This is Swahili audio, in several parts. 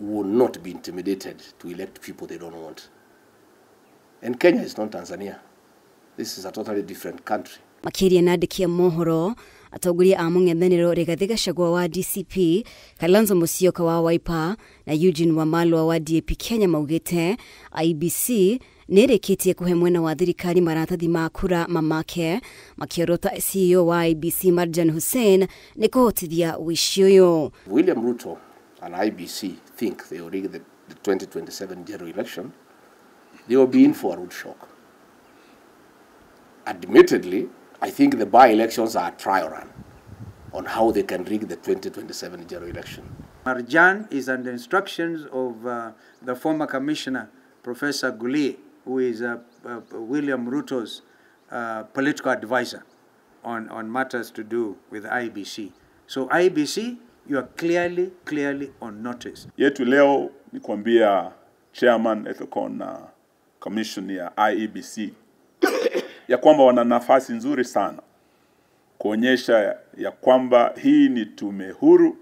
will not be intimidated to elect people they don't want. And Kenya is not Tanzania. This is a totally different country. Makiria nandikia mohoro atongoria a mung'ethaniro Rigathi Gachagua wa DCP, Kalonzo Musyoka wa Wiper na Eugene Wamalwa wa DAP Kenya maugite IEBC nereketie kuhe mwena wa thirikari maratathi ma kura mamake, makiorota CEO wa IEBC Marjan Hussein ni kuhotithia wici uyu. William Ruto and IEBC think they will rig the 2027 general election. They will be in for a rude shock. Admittedly, I think the by-elections are a trial run on how they can rig the 2027 general election. Marjan is under instructions of the former commissioner, Professor Gullie, who is William Ruto's political advisor on matters to do with IEBC. So IEBC, you are clearly on notice. Yetu leo ni kuambia Chairman Ethical na Commission ya IEBC ya kwamba wana nafasi nzuri sana kuonyesha ya kwamba hii ni tume huru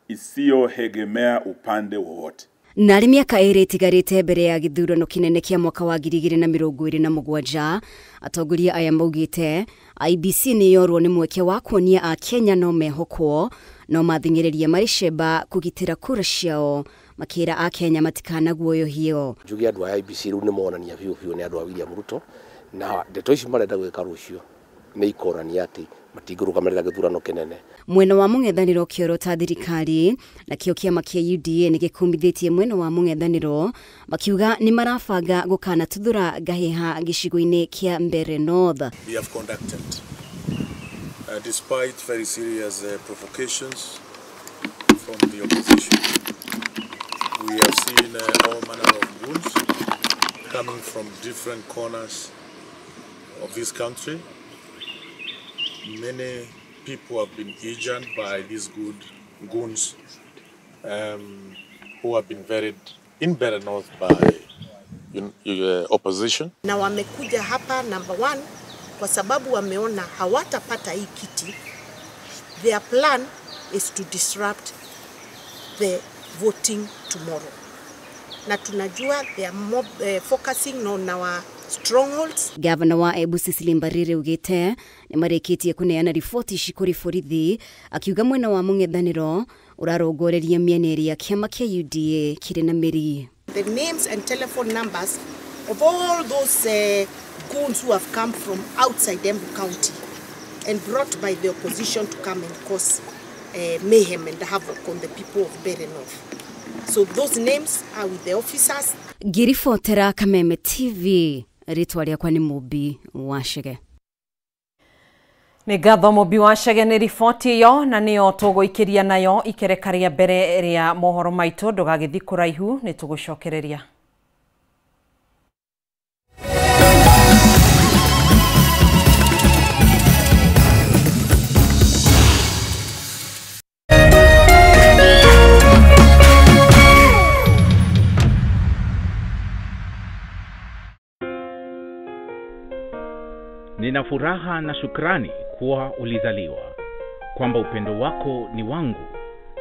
isiyoegemea upande wowote. Nari miaka iri itigarite mbere ya githurano kinene kia mwaka wa 2027 atongoria aya maugite IEBC ni yorwo ni mweke wa kuonia a Kenya no mehokwo no mathingiririe maricemba kugitira kura ciao makira a Kenya matikana guoyohio. Jugi andu a IEBC riu ni monania biu ni andu a William Ruto na ndeto ici marenda gwika rucio ni ikorania ati matingurugamirira githurano kinene. Mwena wa mung'ethaniro kiorota thirikari na kio kiama kia UDA ni gikumbithitie mwena wa mung'ethaniro makiuga ni marabanga gukana tuthura gahiha gicigo-ini kia Mbeere North. We have conducted despite very serious provocations from the opposition. We have seen all manner of goons coming from different corners of this country. Many people have been injured by these goons who have been buried in Mbeere North by opposition. Na wamekuja hapa number 1 kwa sababu wameona hawatapata hii kiti. Their plan is to disrupt the voting tomorrow. Na tunajua they are focusing on our strongholds. Governor wa Embu Cecily Mbarire ugite ni mareketie kuneana riboti shikuri borithi akiuga mwena wa mung'ethaniro urarongoreria mieneri ya kiama kia UDA kiri na miri. The names and telephone numbers of all those goons who have come from outside Embu County and brought by the opposition to come and cause mayhem and havoc on the people of Mbeere North. So those names are with the officers. Girifotera Kameme TV. Ritwa riakwa ni Mubi Wachege. Ni gatho Mubi Wachege ni riboti yo na niyo tuguikiria nayo ikerekaria mbere ria mohoro maitu ndugagithi kuraihu ni tugucokereria. Nina furaha na shukrani kuwa ulizaliwa, kwamba upendo wako ni wangu,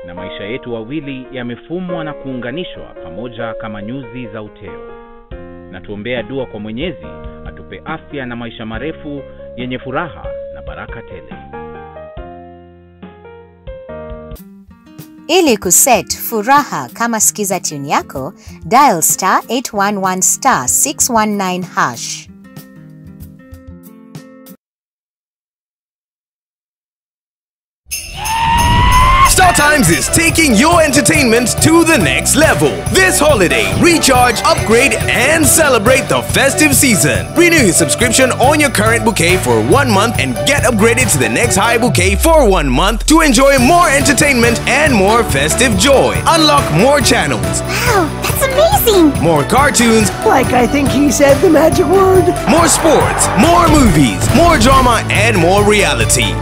na maisha yetu wawili yamefumwa na kuunganishwa pamoja kama nyuzi za uteo. Na tuombea dua kwa Mwenyezi atupe afya na maisha marefu yenye furaha na baraka tele. Ili kuset furaha kama skiza tune yako, dial *811 *619#. StarTimes is taking your entertainment to the next level. This holiday, recharge, upgrade, and celebrate the festive season. Renew your subscription on your current bouquet for 1 month and get upgraded to the next high bouquet for 1 month to enjoy more entertainment and more festive joy. Unlock more channels. Wow, that's amazing! More cartoons. Like I think he said the magic word. More sports, more movies, more drama, and more reality.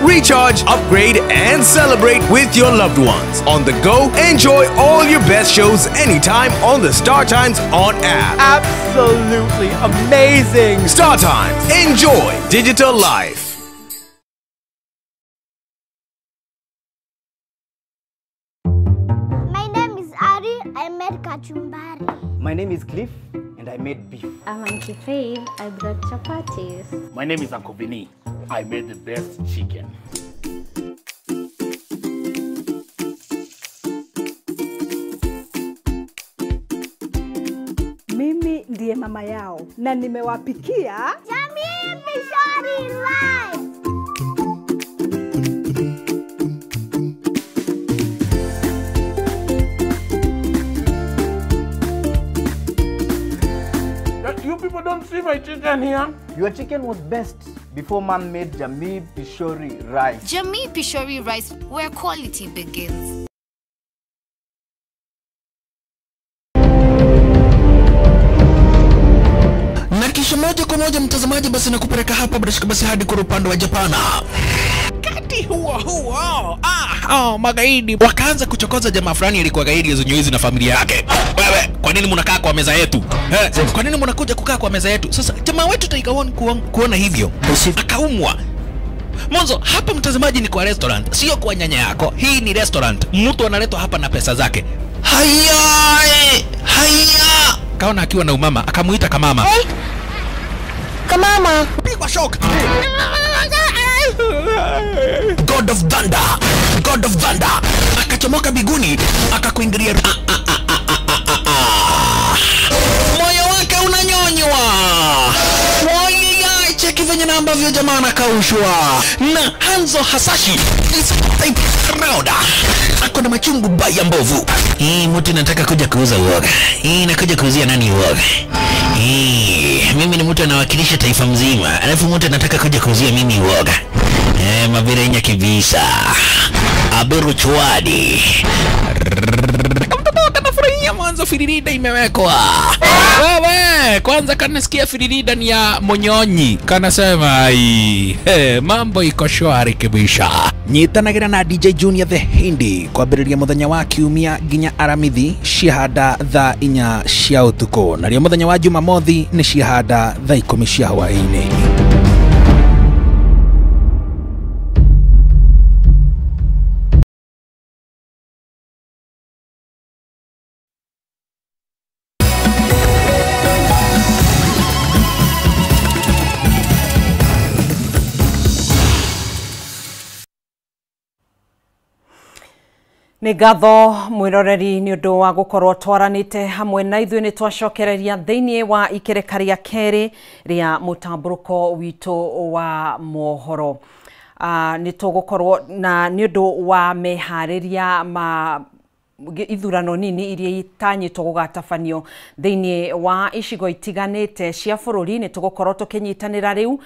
Recharge, upgrade, and celebrate with your loved ones. On the go, enjoy all your best shows anytime on the StarTimes On app. Absolutely amazing! StarTimes. Enjoy digital life. I made kachumbari. My name is Cliff, and I made beef. I'm Auntie Faith. I brought chapatis. My name is Uncle Vinny. I made the best chicken. Mimi ndiye mama yao na nimewapikia Jamii Pishori Rice. You people don't see my chicken here? Your chicken was best before Mom made Jamii Pishori Rice. Jamii Pishori Rice, where quality begins. Na kisha moja kwa moja mtazamaji, basi nakupeleka hapa basi hadi kwa upande wa Japana. Kati huo magaidi wakaanza kuchokoza jamaa fulani alikuwa gaidi Zunyoizi na familia yake. Wewe, kwa nini mnakaa kwa meza yetu? Kwa nini mnakuja kukaa kwa meza yetu? Sasa jamaa wetu taikaona kuona hivyo akaumwa. Mwanzo hapa mtazamaji ni kwa restaurant, sio kwa nyanya yako. Hii ni restaurant. Mtu analetwa hapa na pesa zake. Haya! Kaona akiwa na umama, akamuita kamama. Hey. Kamama. Pigwa shock. God of Thunder. Akachomoka biguni, akakuingilia. Moyo wake unanyonywa. Cheki venye na ambavyo jamaa anakaushwa. Na Hanzo Hasashi this type round ako na machungu baya mbovu. Mtu nataka kuja kuuza uoga. Nakuja kuuzia nani uoga? Mimi ni mtu anawakilisha taifa mzima. Alafu mtu anataka kuja kuuzia mimi uoga. Mavire nya kibisa. Aberu chwadi. Kanafurahia mwanzo firirida imewekwa. Wewe, kwanza kanasikia firirida ni ya Monyonyi. Kanasema mambo iko shwari kibisha. Nyitanagira na DJ Junior the Hindi kwa biriria muthenya wa kiumia ginya aramithi shihada tha inya cia utuko. Na rio muthenya wa Jumamothi ni shihada tha 10 cia hwaini. Nĩ ngatho mwiroreri nĩ ũndũ wa gũkorwo twaranĩte hamwe na ithuĩ nĩ twacokereria thĩinĩ wa ikereka rĩa kerĩ rĩa mũtambũrũko witũ wa mohoro. Nĩ tũgũkorwo na nĩ ũndũ wa meharĩria ma ithurano nini iria itanyitwo gũgatabanio thĩinĩ wa icigo itiganĩte cia bũrũri. Nĩ tũgũkorwo tũkĩnyitanĩra rĩu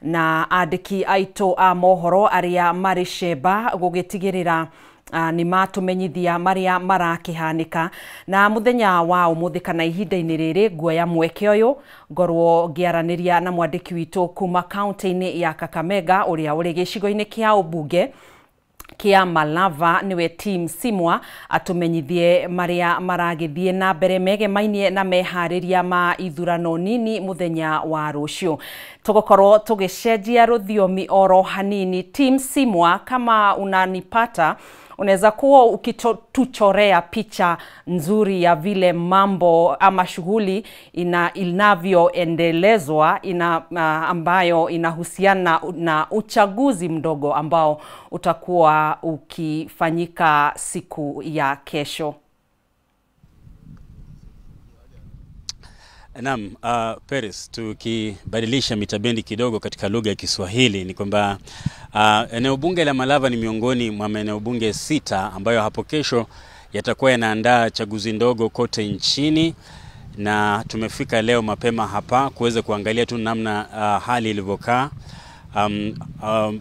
na andĩki aitũ a mohoro arĩa marĩ cemba gũgĩtigĩrĩra ni matumenyithia maria marakihanika na muthenya wa umuthi kana ihinda-inĩ rĩrĩ nguoya mweke ũyũ ngorwo ngiaraniria na mwandĩki witũ kuma kaunti-inĩ ya Kakamega ũrĩa ũrĩ gĩcigo-inĩ kĩa ũmbunge kia Malava niwe Team Simwa atumenyithie maria maragithie na mbere megemainie na meharĩria ma ithurano nini muthenya wa rũciũ. Tugokorwo tugicenjia rũthiomi oro hanini. Team Simwa, kama unanipata, unaweza kuwa ukituchorea picha nzuri ya vile mambo ama shughuli inavyoendelezwa ambayo inahusiana na uchaguzi mdogo ambao utakuwa ukifanyika siku ya kesho. Naam, Paris, tukibadilisha mitabendi kidogo katika lugha ya Kiswahili ni kwamba eneo bunge la Malava ni miongoni mwa maeneo bunge 6 ambayo hapo kesho yatakuwa yanaandaa chaguzi ndogo kote nchini, na tumefika leo mapema hapa kuweza kuangalia tu namna hali ilivyokaa.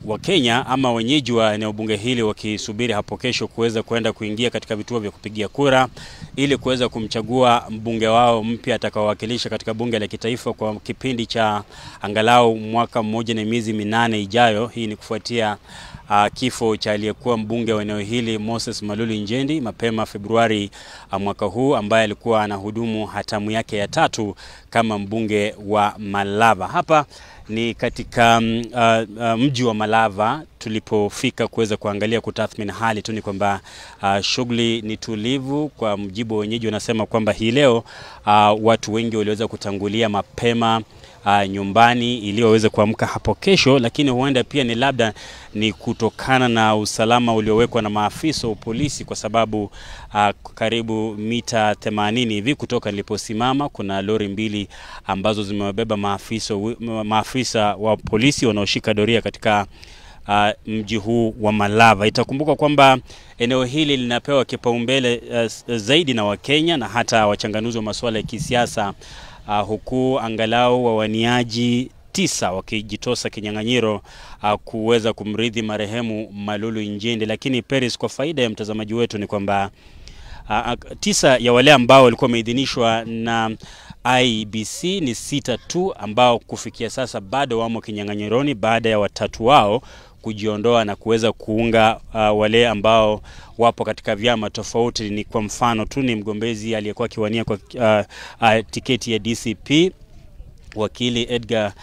Wa Kenya ama wenyeji wa eneo bunge hili wakisubiri hapo kesho kuweza kwenda kuingia katika vituo vya kupigia kura ili kuweza kumchagua mbunge wao mpya atakaowakilisha katika bunge la kitaifa kwa kipindi cha angalau mwaka mmoja na miezi 8 ijayo. Hii ni kufuatia kifo cha aliyekuwa mbunge wa eneo hili Moses Malulu Njendi mapema Februari mwaka huu, ambaye alikuwa anahudumu hatamu yake ya 3 kama mbunge wa Malava. Hapa ni katika mji wa Malava tulipofika kuweza kuangalia kutathmini hali tu. Ni kwamba shughuli ni tulivu. Kwa mjibu wenyeji wanasema kwamba hii leo watu wengi waliweza kutangulia mapema nyumbani ili waweze kuamka hapo kesho, lakini huenda pia ni labda ni kutokana na usalama uliowekwa na maafisa wa polisi, kwa sababu karibu mita 80 hivi kutoka niliposimama kuna lori 2 ambazo zimewabeba maafisa wa polisi wanaoshika doria katika mji huu wa Malava. Itakumbuka kwamba eneo hili linapewa kipaumbele zaidi na Wakenya na hata wachanganuzi wa masuala ya kisiasa, huku angalau wawaniaji 9 wakijitosa kinyang'anyiro kuweza kumrithi marehemu Malulu Njendi. Lakini Paris, kwa faida ya mtazamaji wetu, ni kwamba 9 ya wale ambao walikuwa wameidhinishwa na IEBC ni 6 tu ambao kufikia sasa bado wamo kinyang'anyironi baada ya 3 wao kujiondoa na kuweza kuunga wale ambao wapo katika vyama tofauti. Ni kwa mfano tu ni mgombezi aliyekuwa kiwania kwa tiketi ya DCP, wakili Edgar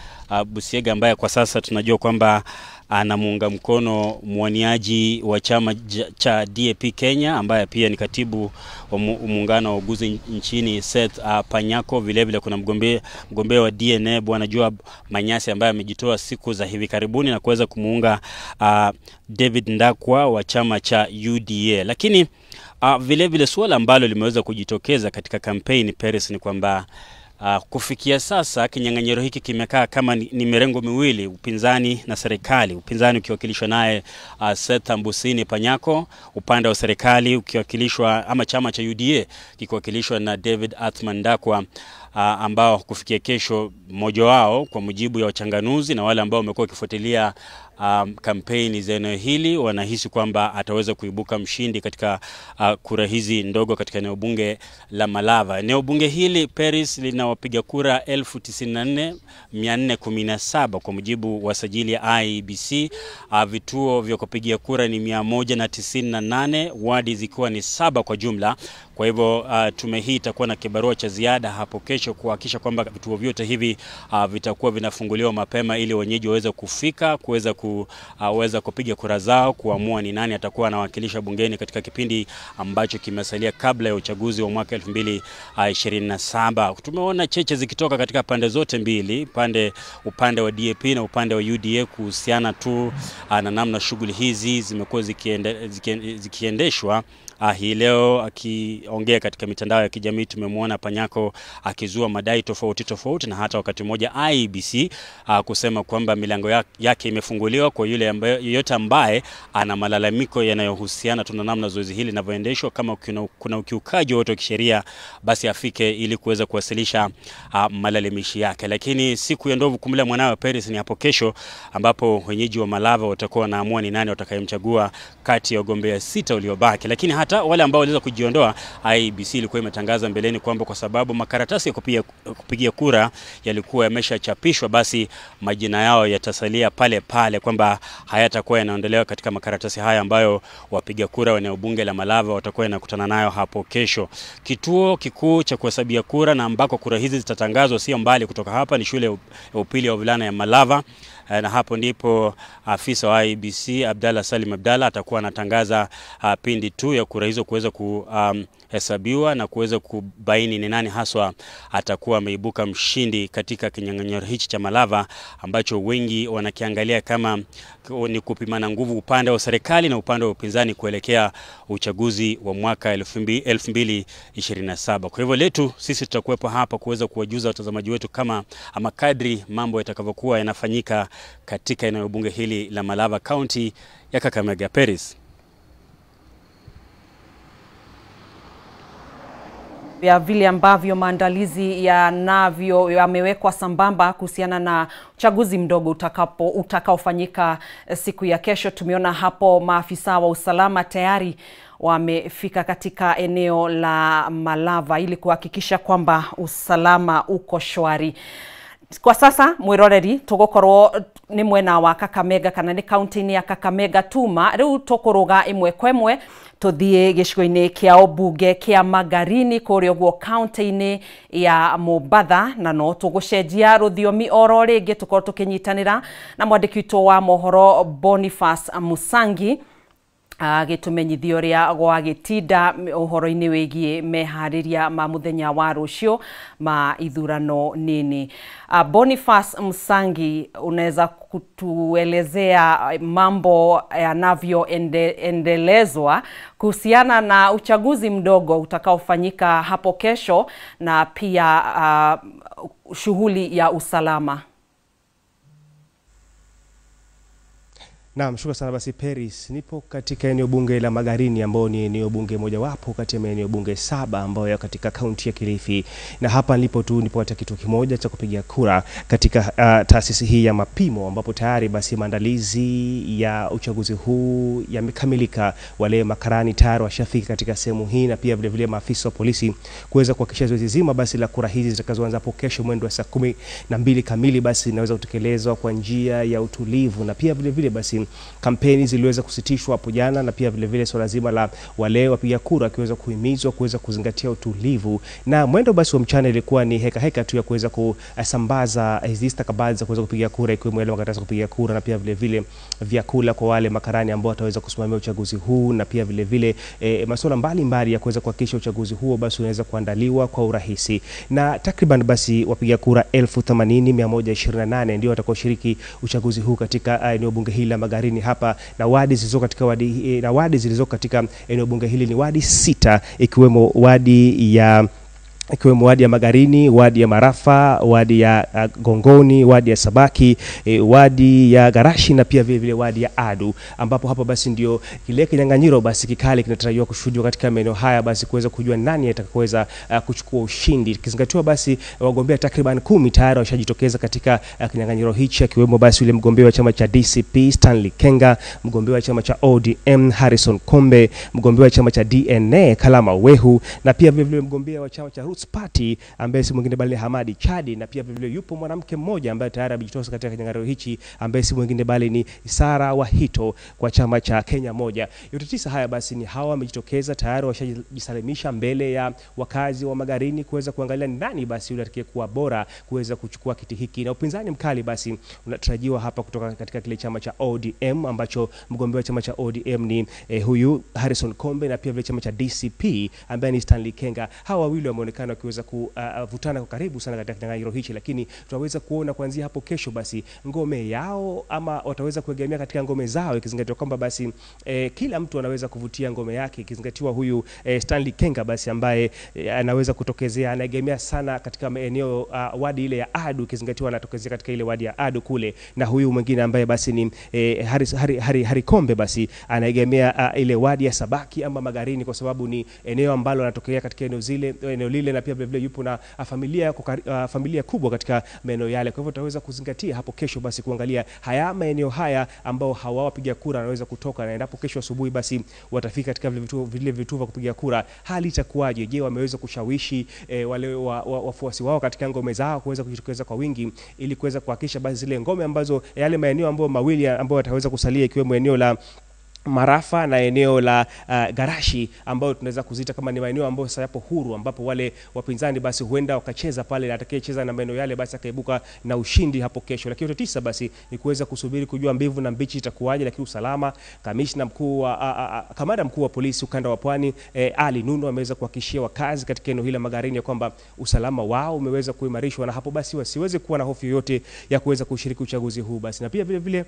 Busiega, ambaye kwa sasa tunajua kwamba anamuunga mkono mwaniaji wa chama cha DAP Kenya ambaye pia ni katibu wa muungano wa uguzi nchini Seth Panyako. Vile vile kuna mgombea wa DNA Bwana Joab Manyasi ambaye amejitoa siku za hivi karibuni na kuweza kumuunga David Ndakwa wa chama cha UDA. Lakini vile vile suala ambalo limeweza kujitokeza katika kampeni Paris ni kwamba kufikia sasa kinyang'anyiro hiki kimekaa kama ni mirengo miwili, upinzani na serikali. Upinzani ukiwakilishwa naye Seth Mbusini Panyako, upande wa serikali ukiwakilishwa ama chama cha UDA kikiwakilishwa na David Athman Ndakwa, ambao kufikia kesho mmoja wao kwa mujibu ya wachanganuzi na wale ambao wamekuwa wakifuatilia kampeni za eneo hili wanahisi kwamba ataweza kuibuka mshindi katika kura hizi ndogo katika eneo bunge la Malava. Eneo bunge hili Paris lina wapiga kura 9417 kwa mujibu wa sajili ya IEBC. Vituo vya kupigia kura ni 198, wadi zikiwa ni 7 kwa jumla. Kwa hivyo tume hii itakuwa na kibarua cha ziada hapo kesho kuhakikisha kwamba vituo vyote hivi vitakuwa vinafunguliwa mapema ili wenyeji waweze kufika kuweza kupiga kura zao kuamua ni nani atakuwa anawakilisha bungeni katika kipindi ambacho kimesalia kabla ya uchaguzi wa mwaka 2027. Tumeona cheche zikitoka katika pande zote mbili, upande wa DAP na upande wa UDA kuhusiana tu na namna shughuli hizi zimekuwa zikiendeshwa. Hii leo akiongea katika mitandao ya kijamii tumemwona Panyako akizua madai tofauti na hata wakati mmoja IEBC kusema kwamba milango yake imefunguliwa kwa yule yeyote ambaye ana malalamiko yanayohusiana tu na namna zoezi hili linavyoendeshwa. Kama kuna ukiukaji wote wa kisheria, basi afike ili kuweza kuwasilisha malalamishi yake. Lakini siku ya ndovu kumla mwanawe Paris ni hapo kesho, ambapo wenyeji wa Malava watakuwa wanaamua ni nani watakayemchagua kati ya wagombea 6 waliobaki. Lakini hata wale ambao waliweza kujiondoa, IEBC ilikuwa imetangaza mbeleni kwamba kwa sababu makaratasi ya kupigia kura yalikuwa yameshachapishwa, basi majina yao yatasalia pale pale, kwamba hayatakuwa yanaondolewa katika makaratasi haya ambayo wapiga kura wa eneo bunge la Malava watakuwa yanakutana nayo hapo kesho. Kituo kikuu cha kuhesabia kura na ambako kura hizi zitatangazwa sio mbali kutoka hapa ni shule ya upili ya wavulana ya Malava, na hapo ndipo afisa wa IEBC Abdalla Salim Abdalla atakuwa anatangaza pindi tu ya kura hizo kuweza kuhesabiwa na kuweza kubaini ni nani haswa atakuwa ameibuka mshindi katika kinyang'anyiro hichi cha Malava, ambacho wengi wanakiangalia kama ni kupimana nguvu upande wa serikali na upande wa upinzani kuelekea uchaguzi wa mwaka 2027. Kwa hivyo letu sisi tutakuwepo hapa kuweza kuwajuza watazamaji wetu kama ama kadri mambo yatakavyokuwa yanafanyika katika eneo bunge hili la Malava County ya Kakamega. Paris. Ya vile ambavyo maandalizi yamewekwa sambamba kuhusiana na uchaguzi mdogo utakaofanyika siku ya kesho. Tumeona hapo maafisa wa usalama tayari wamefika katika eneo la Malava ili kuhakikisha kwamba usalama uko shwari. Kwa sasa mwiroreri tugukorwo ni mwena wa Kakamega kana ni county ya Kakamega tuma riu tukuruga imwe kwemwe tuthie gicigo-ini kia obunge kia Magarini kuria guo county-ini ya Mombatha na no tugucenjia ruthiomi oro ringi tukorwo tukinyitanira na mwandiki witũ wa mohoro Boniface Musangi gitumenyithio ria gwa gitinda uhoro-ini wigie mehariria ma muthenya wa rucio ma ithurano nini. Boniface Musangi, unaweza kutuelezea mambo yanavyoendelezwa kuhusiana na uchaguzi mdogo utakaofanyika hapo kesho na pia shughuli ya usalama? Naam, shukrani sana basi Paris. Nipo katika eneo bunge la Magarini ambao ni eneo bunge mojawapo kati ya eneo bunge 7 ambayo yako katika kaunti ya Kilifi. Na hapa nipo katika kituo kimoja cha kupigia kura katika taasisi hii ya mapimo ambapo tayari basi maandalizi ya uchaguzi huu yamekamilika. Wale makarani tayari washafika katika sehemu hii na pia vile vile maafisa wa polisi kuweza kuhakikisha zoezi zima basi la kura hizi zitakazoanza hapo kesho mwendo wa saa 12 kamili basi inaweza kutekelezwa kwa njia ya utulivu, na pia vile vile basi kampeni ziliweza kusitishwa hapo jana, na pia vile vile swala zima la wale wapiga kura kiweza kuhimizwa kuweza kuzingatia utulivu. Na mwendo basi wa mchana ilikuwa ni heka tu ya kuweza kusambaza hizi stakabadhi za kuweza kupiga kura, ikiwemo ile makaratasi kupiga kura na pia vile vile vyakula kwa wale makarani ambao wataweza kusimamia uchaguzi huu, na pia vile vile masuala mbalimbali ya kuweza kuhakikisha uchaguzi huo basi unaweza kuandaliwa kwa urahisi. Na takriban basi wapiga kura 80,128 ndio watakaoshiriki uchaguzi huu katika eneo bunge hili la Magarini hapa, na wadi zilizo katika eneo bunge hili ni wadi 6, ikiwemo wadi ya Magarini, wadi ya Marafa, wadi ya Gongoni, wadi ya Sabaki, wadi ya Garashi na pia vile vile wadi ya Adu, ambapo hapa basi ndio kile kinyang'anyiro basi kikali kinatarajiwa kushuhudiwa katika maeneo haya basi kuweza kujua nani atakayeweza kuchukua ushindi. Kizingatiwa basi wagombea takriban 10 tayari washajitokeza katika kinyang'anyiro hichi, akiwemo basi yule mgombea wa chama cha DCP Stanley Kenga, mgombea wa chama cha ODM Harrison Kombe, mgombea wa chama cha DNA Kalama Wehu, na pia vile vile mgombea wa chama cha Party ambaye si mwingine bali Hamadi Chadi, na pia vile yupo mwanamke mmoja ambaye tayari amejitosa katika kinyang'anyiro hichi ambaye si mwingine bali ni Sara Wahito kwa chama cha Kenya moja. Yote 9 haya basi ni hawa wamejitokeza tayari, washajisalimisha mbele ya wakazi wa Magarini kuweza kuangalia nani basi yule atakayekuwa bora kuweza kuchukua kiti hiki. Na upinzani mkali basi unatarajiwa hapa kutoka katika kile chama cha ODM ambacho mgombea wa chama cha ODM ni huyu Harrison Kombe, na pia vile chama cha DCP ambaye ni Stanley Kenga. Hawa wawili wameonekana wakiweza kuvutana kwa karibu sana katika kinyang'anyiro hichi, lakini tutaweza kuona kuanzia hapo kesho basi ngome yao ama wataweza kuegemea katika ngome zao, ikizingatiwa kwamba basi kila mtu anaweza kuvutia ngome yake, ikizingatiwa huyu Stanley Kenga basi ambaye anaweza kutokezea anaegemea sana katika maeneo wadi ile ya Adu, ikizingatiwa anatokezea katika ile wadi ya Adu kule, na huyu mwingine ambaye basi ni Hari Kombe basi anaegemea ile wadi ya Sabaki ama Magarini, kwa sababu ni eneo ambalo anatokea katika eneo lile, na pia vile yupo na familia kubwa katika maeneo yale. Kwa hivyo tutaweza kuzingatia hapo kesho basi kuangalia haya maeneo haya ambao hawawapiga kura anaweza kutoka, na endapo kesho asubuhi basi watafika katika vile vituo vya kupiga kura, hali itakuwaje? Je, wameweza kushawishi wale wafuasi wao katika ngome zao kuweza kujitokeza kwa wingi ili kuweza kuhakikisha basi zile ngome ambazo yale maeneo ambayo mawili ambao wataweza kusalia, ikiwemo eneo la Marafa na eneo la Garashi ambao tunaweza kuzita kama ni maeneo ambayo sasa yapo huru, ambapo wale wapinzani basi huenda wakacheza pale, na atakayecheza na maeneo yale basi akaibuka na ushindi hapo kesho. Lakini yote 9 basi ni kuweza kusubiri kujua mbivu na mbichi itakuwaje. Lakini usalama, kamanda mkuu wa polisi ukanda wa Pwani Ali Nuno ameweza kuhakikishia wakazi katika eneo hili la Magarini ya kwamba usalama wao umeweza kuimarishwa, na hapo basi wasiweze kuwa na hofu yoyote ya kuweza kushiriki uchaguzi huu basi. Na pia vile vile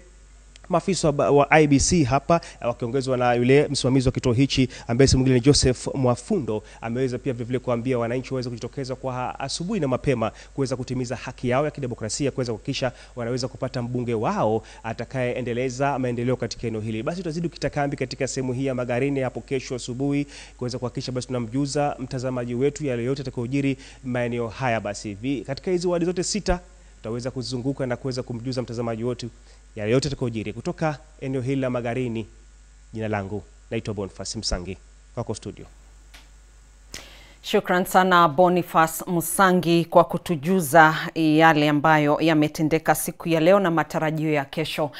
maafisa wa IBC hapa wakiongezwa na yule msimamizi wa kituo hichi ambaye si mwingine ni Joseph Mwafundo ameweza pia vile kuambia wananchi waweze kujitokeza kwa asubuhi na mapema kuweza kutimiza haki yao ya kidemokrasia, kuweza kuhakikisha wanaweza kupata mbunge wao atakayeendeleza maendeleo katika eneo hili. Basi tutazidi kitakambi katika sehemu hii ya Magarini hapo kesho asubuhi kuweza kuhakikisha basi tunamjuza mtazamaji wetu yale yote atakayojiri maeneo haya. Basi katika hizo wadi zote 6 tutaweza kuzunguka na kuweza kumjuza mtazamaji wetu yale yote atakayojiri kutoka eneo hili la Magarini. Jina langu naitwa Boniface Msangi, kwako studio. Shukran sana Boniface Musangi kwa kutujuza yale ambayo yametendeka siku ya leo na matarajio ya kesho.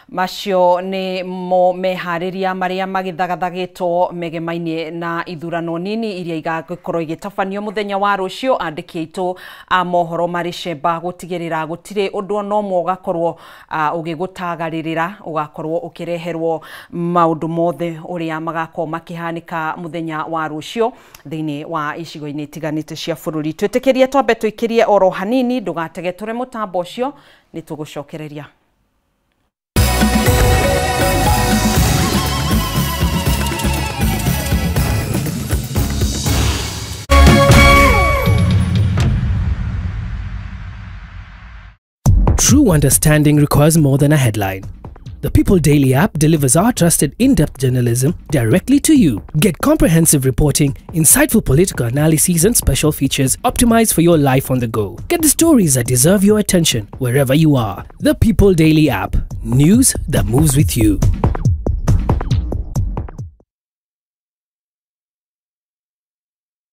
Macio ni mo mehariria maria magithagathagetwo megemaine na ithurano nini iria igagikorwo igitafanio muthenya wa rucio. Andiki aitu a mohoro maricemba gutigirira gutire undu no mo ugakorwo ugigutagaririra ugakorwo ukireherwo maundu mothe uria magakorwo makihanika muthenya wa rucio thiini wa icigo-ini itiganite cia bururi. Twitikirie twambe twikirie oro hanini ndugatege ture mutambo ucio ni tugucokereria. True understanding requires more than a headline. The People Daily app delivers our trusted in-depth journalism directly to you. Get comprehensive reporting, insightful political analyses and special features optimized for your life on the go. Get the stories that deserve your attention wherever you are. The People Daily app. News that moves with you.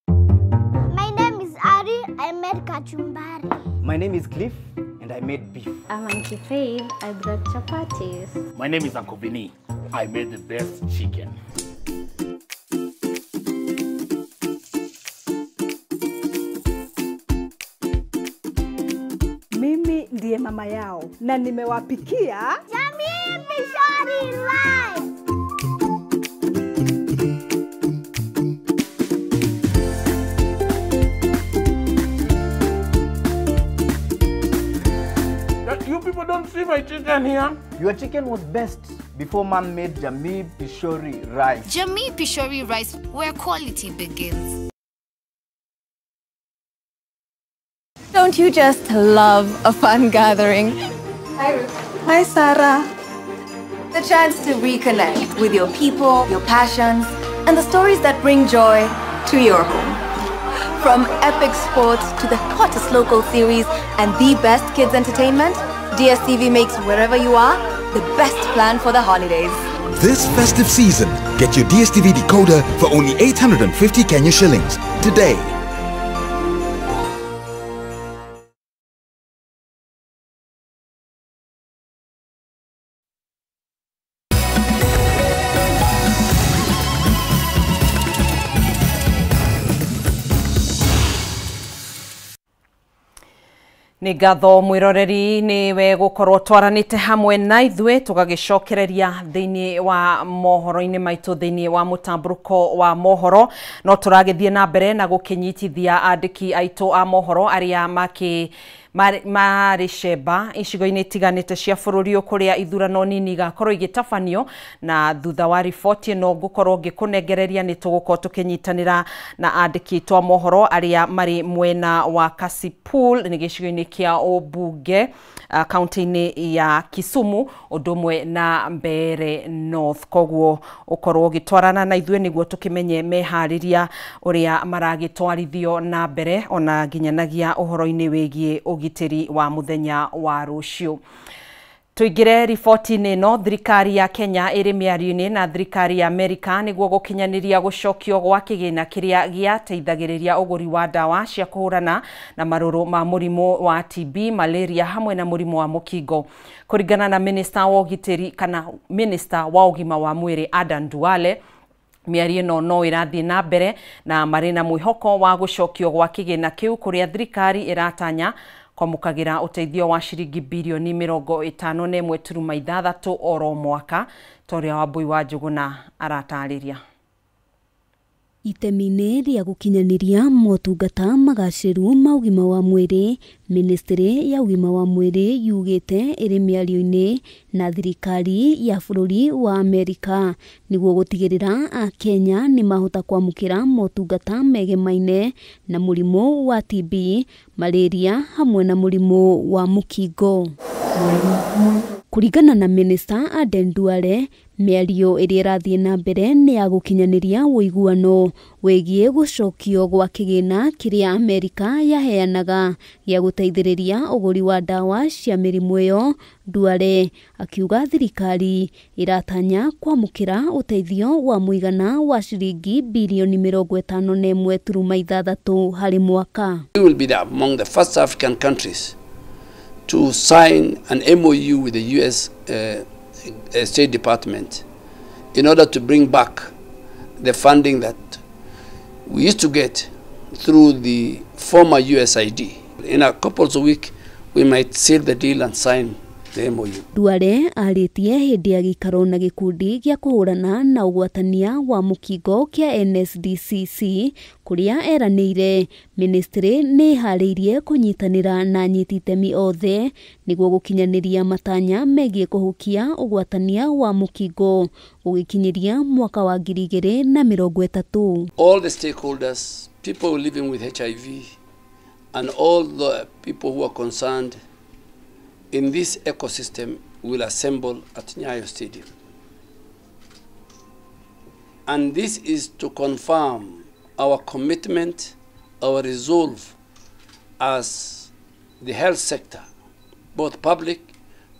My name is Ari. I made kachumbari. My name is Cliff. I made beef. I'm Auntie Faith. I brought chapatis. My name is Uncle Vinny. I made the best chicken. Mimi ndiye mama yao na nimewapikia Jamii Pishori Rice. You people don't see my chicken here. Your chicken was best before Mom made Jamii Pishori Rice. Jamii Pishori Rice, where quality begins. Don't you just love a fun gathering? Hi, Ruth. Hi, Sarah. The chance to reconnect with your people, your passions, and the stories that bring joy to your home. From epic sports to the hottest local series and the best kids entertainment, DSTV makes wherever you are the best plan for the holidays. This festive season, get your DSTV decoder for only 850 Kenya shillings today. Ni gatho mwiroreri ni we gukorwo twaranite hamwe na ithwe tugagicokereria thiini wa mohoro-ini maitu thiini wa mutamburuko wa mohoro no turagithie na mbere na gukinyitithia andiki aitu a mohoro aria maricemba icigo-ini itiganite cia bururi ukuria ithurano nini gakorwo igitafanio na thutha wa riboti no gukorwo ngikunengereria ni tugukorwo tukinyitanira na andiki twa mohoro aria mari mwena wa Kasipul ni gicigo-ini kia Obunge kaunti-ini ya Kisumu udumwe na Mbeere North. Koguo ukorwo gitwarana na ithwe niguo tukimenye mehariria uria maragitwarithio na mbere ona nginyanagia uhoro-ini wigie ugitiri wa muthenya wa rucio. Tuigire riboti-ini no thirikari ya Kenya iri miario-ini na thirikari ya Amerika niguo gukinyaniria gucokio gwa kigina kiria giateithagiriria uguri wa dawa cia kuhurana na maruru ma murimu wa TB, malaria hamwe na murimu wa mukingo. Kuringana na minister wa ugitiri kana minister wa ugima wa mwiri Adan Duale, miario no irathie na mbere na marina mwihoko wa gucokio gwa kigina kiu kuria thirikari iratanya kwamukagira uteithio wa shiringi bilioni 51.6 oro mwaka. Toria Wambui wa Njuguna aratariria. Itemi-inĩ rĩa gũkinyanĩria motungata magaciru ma ũgima wa mwĩrĩ, Ministry ya ũgima wa mwĩrĩ yugĩte ĩrĩ mĩario-inĩ na thirikari ya bũrũri wa Amerika nĩguo gũtigĩrĩra a Kenya nĩ mahota kwamũkĩra motungata megemaine na mũrimũ wa TB, malaria hamwe na mũrimũ wa mũkingo. Kuringana na Minister Aden Duale, Mĩario ĩrĩa ĩrathiĩ na mbere nĩ ya gũkinyanĩria ũiguano wĩgiĩ gũcokio gwa kĩgĩna kĩrĩa Amerika yaheanaga gĩa gũteithĩrĩria ũgũri wa ndawa cia mĩrimũ ĩyo. Duale akiuga thirikari iratanya kwamũkĩra ũteithio wa mũigana wa ciringi bilioni 51.6 harĩ mwaka. We will be among the first African countries to sign an MOU with the US State Department in order to bring back the funding that we used to get through the former USAID. In a couple of weeks, we might seal the deal and sign the MOU. Duale arĩtie hĩndĩ ya gĩikaro na gĩkundi gĩa kũhũrana na ũgwatania wa mũkingo kĩa NSDCC kũrĩa eranĩire ministry nĩ harĩirie kũnyitanĩra na anyiti itemi othe nĩguo gũkinyanĩria matanya megiĩ kũhukia ũgwatania wa mũkingo gũgĩkinyĩria mwaka wa 2030. All the stakeholders, people living with HIV and all the people who are concerned in this ecosystem will assemble at Nyayo Stadium. And this is to confirm our commitment, our resolve as the health sector, both public,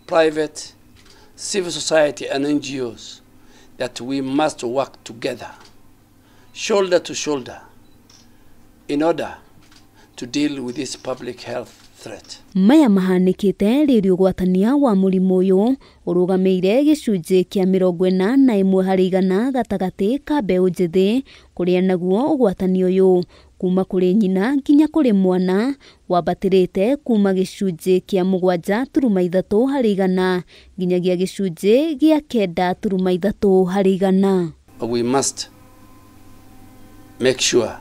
private, civil society and NGOs, that we must work together, shoulder to shoulder, in order to deal with this public health threat. Maya mahanĩkĩte rĩrĩ ũgwatania wa mũrimũ ũyũ ũrũgamĩire gĩcunjĩ kĩa 41% gatagatĩ ka mbeũ njĩthĩ, kũrĩa naguo ũgwatania ũyũ kuma kũrĩ nyina nginya kũrĩ mwana wambatĩrĩte kuma gĩcunjĩ kĩa 7.3% nginyagia gĩcunjĩ gĩa 9.3%. We must make sure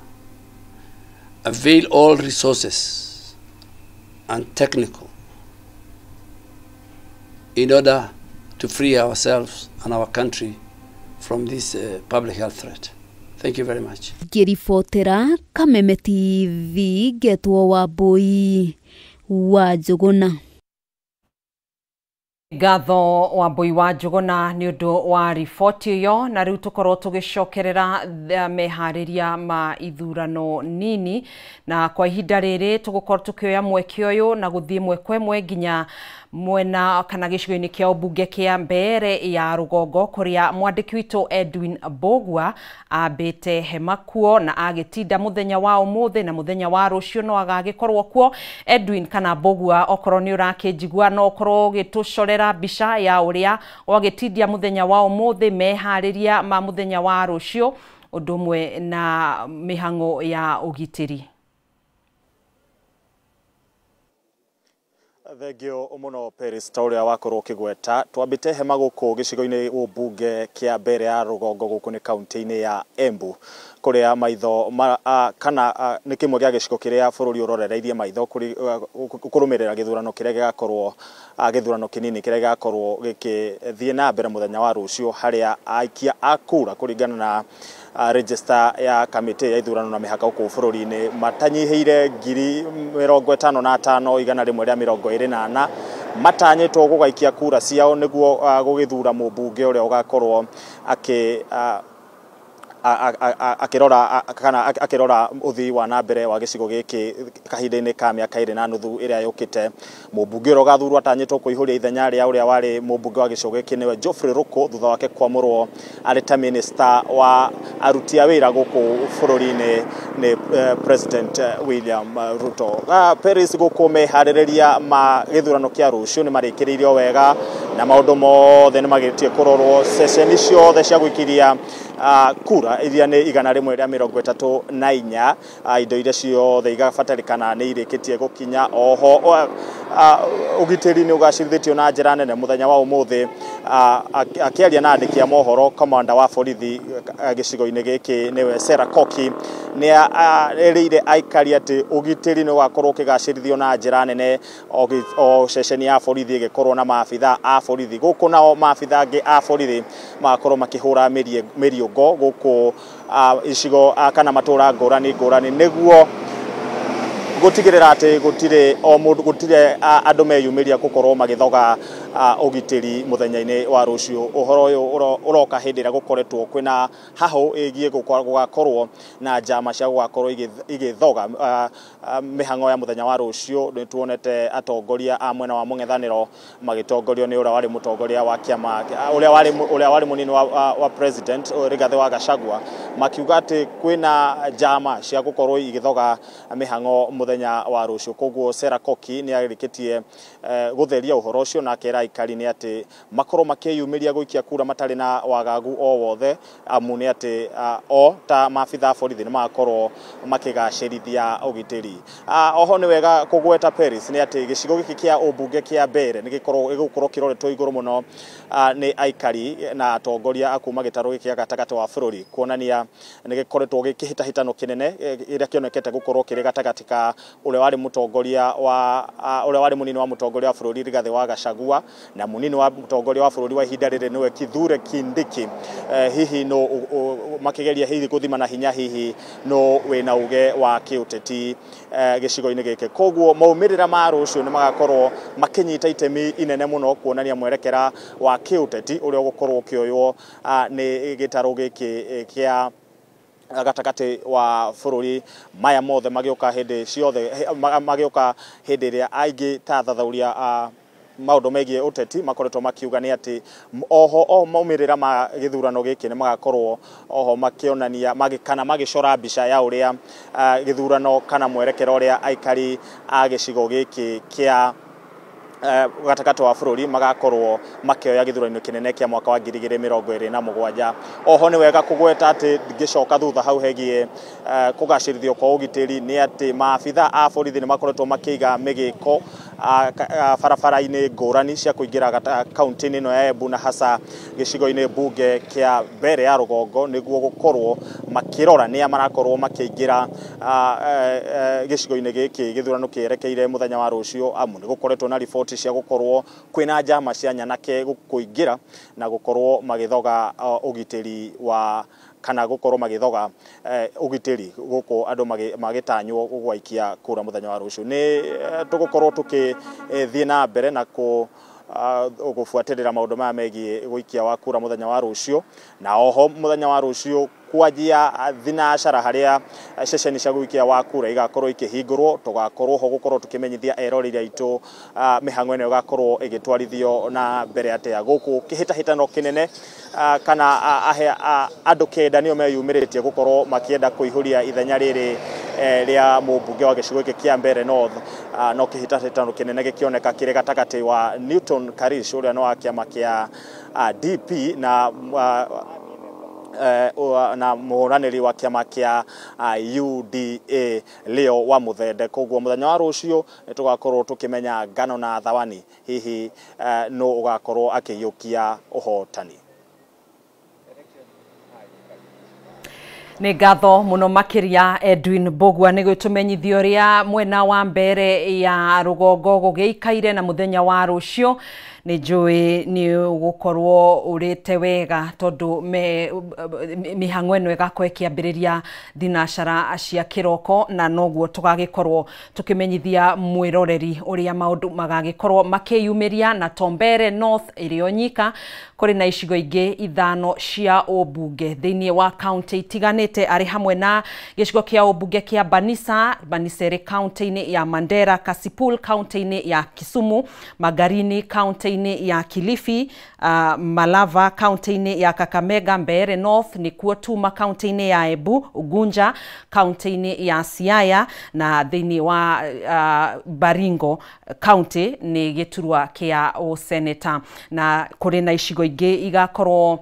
avail all resources and technical in order to free ourselves and our country from this public health threat. Thank you very much. Ngĩribotera Kameme TV, Getwo Wambui wa Njũgũna. Ngatho Wambui wa Njũgũna nĩ ũndũ wa riboti ĩyo, na rĩu tũkorwo tũgĩcokerera meharĩria ma ithurano nini, na kwa ihinda rĩrĩ tũgũkorwo tũkĩoya mweke ũyũ na gũthiĩ mweke ĩmwe nginya mwena kana gĩcigo-inĩ kĩa ũmbunge kĩa Mbeere ya Rũgongo, kũrĩa mwandĩki witũ Edwin Mbũgua ambĩte hema kuo na agĩtinda mũthenya wa ũmũthĩ na mũthenya wa rũciũ no agagĩkorwo kuo. Edwin kana Mbũgua, okorwo nĩ ũrakĩnjigua no ũkorwo ũgĩtũcorera mbica ya ũrĩa wagĩtindia mũthenya wa ũmũthĩ, meharĩria ma mũthenya wa rũciũ, ũndũ ũmwe na mĩhang'o ya ũgitĩri. Thengio mũno Paris ta ũrĩa wakorwo ũkĩgweta. Twambĩte hema gũkũ gĩcigo-inĩ ũmbunge kĩa Mbeere ya Rũgongo gũkũ nĩ kaunti-inĩ ya Embu, kũrĩa maitho kana nĩ kĩmwe gĩa gĩcigo kĩrĩa bũrũri ũrorereirie maitho kũrũmĩrĩra gĩthurano kĩrĩa gĩgakorwo gĩthurano kĩnini kĩrĩa gĩgakorwo gĩgĩthiĩ na mbere mũthenya wa rũciũ, harĩa aikia a kura kũringana na register ya kamĩtĩ ya ithurano na mĩhaka gũkũ bũrũri-inĩ matanyihĩire 55,000 igana rĩmwe rĩa 24 matanyĩtwo gũgaikia kura ciao nĩguo gũgĩthura mũmbunge ũrĩa ũgakorwo akirora uthii wa nambere wa gicigo giki kahinda-inĩ ka mĩaka 2.5 ĩrĩa yũkĩte. Mũmbunge ũrĩa ũgathurwo atanyĩtwo kũihũria ithenya rĩa ũrĩa warĩ mũmbunge wa gĩcigo gĩkĩ nĩwe Geoffrey Ruku, thutha wake kwamũrwo arĩ ta minister wa aruti a wĩra gũkũ bũrũri-inĩ nĩ President William Ruto. Paris gũkũ meharĩrĩria ma gĩthurano kĩa rũciũ nĩ marĩkĩrĩirio wega na maũndũ mothe nĩ magĩrĩtie kũrorwo. Ceceni ciothe cia gũikiria kura iria nĩ 134, indo iria ciothe igabatarĩkana nĩ irĩkĩtie gũkinya. Oho ũgitĩri nĩ ũgacĩrithĩtio na njĩra nene mũthenya wa ũmũthĩ. Akĩaria na andĩki a mohoro, komanda wa borithi gĩcigo-inĩ gĩkĩ nĩwe Sarah Koki nĩ erĩire aikari atĩ ũgitĩri nĩ ũgakorwo ũkĩgacĩrithio na njĩra nene, o ceceni ya borithi ĩgĩkorwo na maabitha a borithi. Gũkũ nao maabitha angĩ a borithi magakorwo makĩhũra mĩriũngo gũkũ icigo kana matũra ngũrani nĩguo gutigirira ati gutire o mundu gutire andu meyumiria gukorwo magithoga ugitiri muthenya-ini wa rucio. Uhoro uyu uroka hindira gukoretwo kwina haho igie gugakorwo na njama cia gugakorwo igithoga mihango ya muthenya wa rucio. Ni tuonete atongoria a mwena wa mung'ethaniro magitongorio ni uria wari mutongoria wa kiama uria wari munini wa president Rigathi wa Gachagua makiuga ati kwina njama cia gukorwo igithoga mihango muthenya wa rucio. Koguo Sarah Koki ni arikitie gutheria uhoro ucio na kera ikari ni ati makorwo makiyumiria guikia kura matari na wagagu o wothe amu ni ati o ta mafitha borithi ni makorwo makigacirithia ugitiri. Oho ni wega kugweta Paris ni ati gicigo giki kia ubunge kia mbere ni gigukorwo kiroretwo iguru muno ni aikari na atongoria akuma gitaro giki gatagati wa bururi kuonania ni gikoretwo gikihitahitano kinene iria kionekete gukorwo kiri gatagati ka uria wari mutongoria wa uria wari munini wa mutongoria wa bururi Rigathi wa Gachagua na munini wa mutongoria wa bururi wa ihinda riri niwe Kithure Kindiki. Hihi no makigeria hihi guthima na hinya hihi no wina uge wa kiuteti gicigo-ini giki. Koguo maumirira ma rucio ni magakorwo makinyita itemi inene muno kuonania mwerekera wa kiuteti uria gukorwo kioywo ni gitaro giki kia gatagati wa bururi maya mothe magioka hindi ciothe magioka hindi iria aingi ta thathauria maundu megie uteti makoretwo makiuga ni ati oho maumirira ma githurano giki ni magakorwo oho makionania magikana magicora mbica ya uria githurano kana mwerekero uria aikari a gicigo giki kia gatagati wa bururi magakorwo makioya githurano kinene kia mwaka wa 2027. Oho ni wega kugweta ati gicoka thutha hau hegie kugacirithio kwa ugitiri ni ati maafitha a borithi ni makoretwo makiiga migiko barabara-ini ngurani cia kuingira kaunti-ini ino ya Embu na hasa gicigo-ini bunge kia mbere ya rugongo niguo gukorwo makirora ni amarakorwo makiingira gicigo-ini giki githurano kierekeire muthenya wa rucio amu ni gukoretwo na report cia gukorwo kwina njama cia nyanake kuingira na gukorwo magithoga ugitiri wa kana gukorwo magithoga ugitiri guko andu magitanywo gugwaikia kura muthenya wa rucio. Ni tugukorwo tukithie na mbere na gufuatirira maundu maya megie guikia wa kura muthenya wa rucio. Na oho muthenya wa rucio kwanjia thinacara haria ceceni cia guikia wa kura igakorwo ikihingurwo tugakorwo ho gukorwo tukimenyithia eroreri aitu mihango ino igakorwo igitwarithio na mbere atia guku kihitahitano kinene kana andu kenda nio meyumiritie gukorwo makienda kuihuria ithenya riri ria mubunge wa gicigo giki kia mbere North no kihitahitano kinene gikioneka kiri gatagati wa Newton Karish uria no wa kiama kia DP na muhũranĩri wa kiama kia UDA Leo wa Muthende. Koguo muthenya wa rucio tugakorwo tukimenya ngano na thawani hihi no ugakorwo akiyukia uhotani. Nĩ ngatho mũno makĩria Edwin Bogwa nĩ gũtũmenyithia ũrĩa mwena wa mbere ya rũgongo gũgĩikaire na mũthenya wa rũcio. Nĩ njũĩ nĩ ũgũkorwo ũrĩte wega tondũ mĩhang'o ĩno ĩgakorwo ĩkĩambĩrĩria thinacara cia kĩroko na noguo tũgagĩkorwo tũkĩmenyithia mwĩroreri ũrĩa maũndũ magagĩkorwo makĩyumĩria na Tombere North ĩrĩ o nyika kũrĩ na icigo ingĩ ithano cia ũmbunge thĩinĩ wa kaunti itiganĩte arĩ hamwe na gĩcigo kĩa ũmbunge kĩa Banisa ĩrĩ kaunti-inĩ ya Mandera, Kasipul kaunti-inĩ ya Kisumu, Magarini kaunti ya Kilifi, Malava kaunti-inĩ ya Kakamega, Mbeere North nĩkuo Tuma kaunti-inĩ ya Embu, Ugunja kaunti-inĩ ya Siaya na thĩinĩ wa Baringo kaunti nĩ gĩturwa kĩa ũseneta. Na kũrĩ na icigo ingĩ igakorwo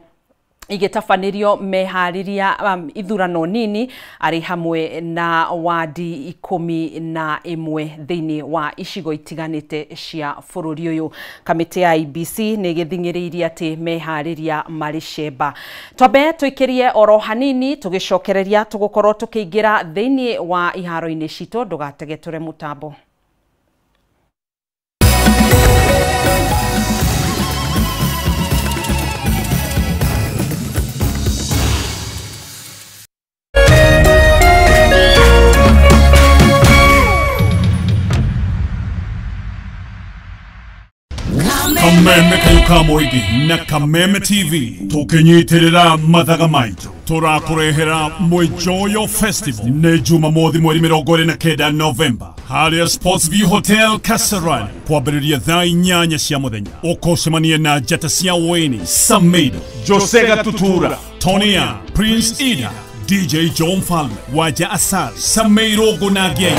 igitafanĩrio mehariria ithurano nini arĩ hamwe na wadi 11 thĩinĩ wa icigo itiganĩte cia bũrũri ũyũ. Kamĩtĩ ya IEBC nĩ gĩthing'ĩrĩirie atĩ mehariria marĩ cemba. Twambe tũikĩrie oro hanini tũgĩcokereria tũgũkorwo tũkĩingĩra thĩinĩ wa iharo-inĩ citũ, ndũgatege tũre mũtambo. Kameme kayuka moigi na Kameme TV tukinyitirira mathaga maitu turakurehera Mwijoyo Festival ne Jumamothi mweri 29 November haria Sports View Hotel Kasarani kwambĩrĩria thaa 8 cia mũthenya ũkocemania na njata cia Wayne, Samido, Josega Tutura, Tonya, Prince Ida, DJ John Falme, Waja Asal, Sameiro Gunagie.